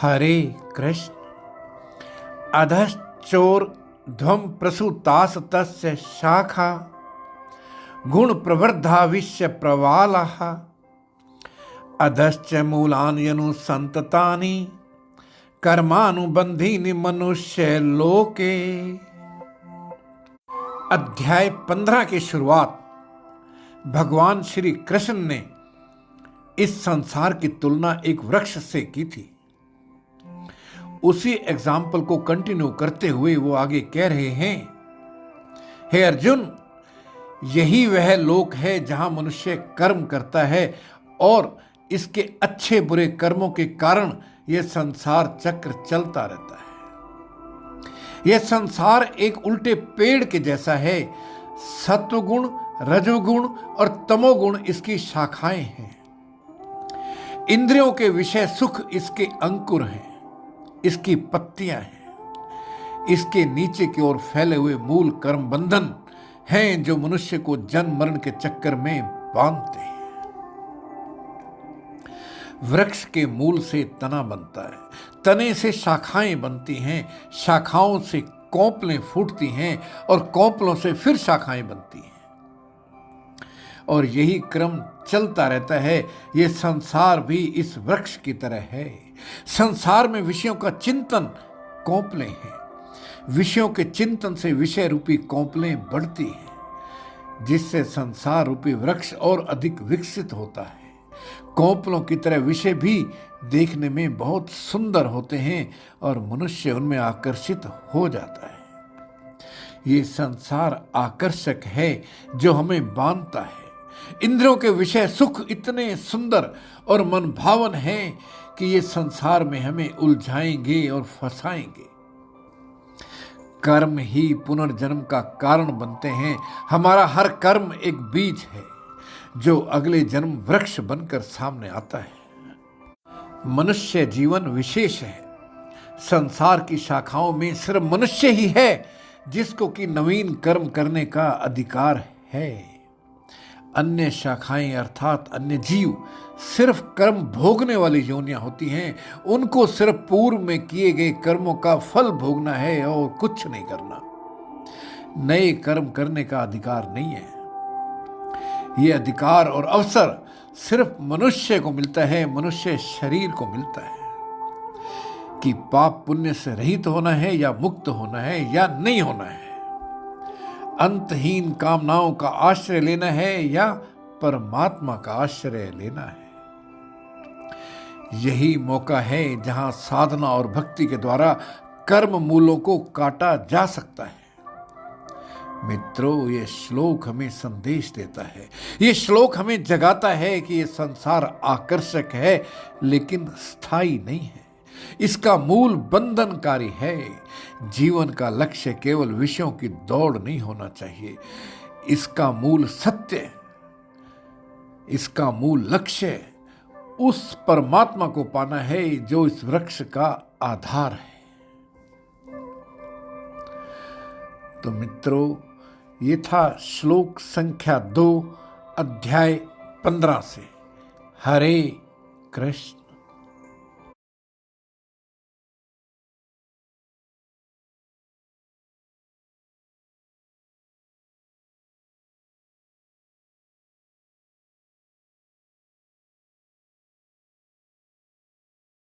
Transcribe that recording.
हरे कृष्ण। अधश्चोर्ध्वं प्रसूतास तस्य शाखा गुण प्रवृद्धा विश्य प्रवालः अधश्च मूलानि अनुसंततानि कर्मानुबंधीनि मनुष्य लोके। अध्याय 15 की शुरुआत भगवान श्री कृष्ण ने इस संसार की तुलना एक वृक्ष से की थी। उसी एग्जाम्पल को कंटिन्यू करते हुए वो आगे कह रहे हैं, हे अर्जुन, यही वह लोक है जहां मनुष्य कर्म करता है और इसके अच्छे बुरे कर्मों के कारण यह संसार चक्र चलता रहता है। यह संसार एक उल्टे पेड़ के जैसा है। सत्वगुण, रजोगुण और तमोगुण इसकी शाखाएं हैं। इंद्रियों के विषय सुख इसके अंकुर हैं, इसकी पत्तियां हैं। इसके नीचे की ओर फैले हुए मूल कर्म बंधन हैं जो मनुष्य को जन्म मरण के चक्कर में बांधते हैं। वृक्ष के मूल से तना बनता है, तने से शाखाएं बनती हैं, शाखाओं से कोंपलें फूटती हैं और कोंपलों से फिर शाखाएं बनती हैं और यही क्रम चलता रहता है। यह संसार भी इस वृक्ष की तरह है। संसार में विषयों का चिंतन कोंपलें हैं। विषयों के चिंतन से विषय रूपी कोंपलें बढ़ती हैं, जिससे संसार रूपी वृक्ष और अधिक विकसित होता है। कोंपलों की तरह विषय भी देखने में बहुत सुंदर होते हैं और मनुष्य उनमें आकर्षित हो जाता है। ये संसार आकर्षक है जो हमें बांधता है। इंद्रियों के विषय सुख इतने सुंदर और मन भावन हैं कि ये संसार में हमें उलझाएंगे और फंसाएंगे। कर्म ही पुनर्जन्म का कारण बनते हैं। हमारा हर कर्म एक बीज है जो अगले जन्म वृक्ष बनकर सामने आता है। मनुष्य जीवन विशेष है। संसार की शाखाओं में सिर्फ मनुष्य ही है जिसको कि नवीन कर्म करने का अधिकार है। अन्य शाखाएं अर्थात अन्य जीव सिर्फ कर्म भोगने वाली योनियां होती हैं। उनको सिर्फ पूर्व में किए गए कर्मों का फल भोगना है और कुछ नहीं करना। नए कर्म करने का अधिकार नहीं है। ये अधिकार और अवसर सिर्फ मनुष्य को मिलता है, मनुष्य शरीर को मिलता है कि पाप पुण्य से रहित होना है या मुक्त होना है या नहीं होना है। अंतहीन कामनाओं का आश्रय लेना है या परमात्मा का आश्रय लेना है। यही मौका है जहां साधना और भक्ति के द्वारा कर्म मूलों को काटा जा सकता है। मित्रों, ये श्लोक हमें संदेश देता है। ये श्लोक हमें जगाता है कि ये संसार आकर्षक है लेकिन स्थायी नहीं है। इसका मूल बंधनकारी है। जीवन का लक्ष्य केवल विषयों की दौड़ नहीं होना चाहिए। इसका मूल सत्य, इसका मूल लक्ष्य उस परमात्मा को पाना है जो इस वृक्ष का आधार है। तो मित्रों, ये था श्लोक संख्या 2 अध्याय 15 से। हरे कृष्ण।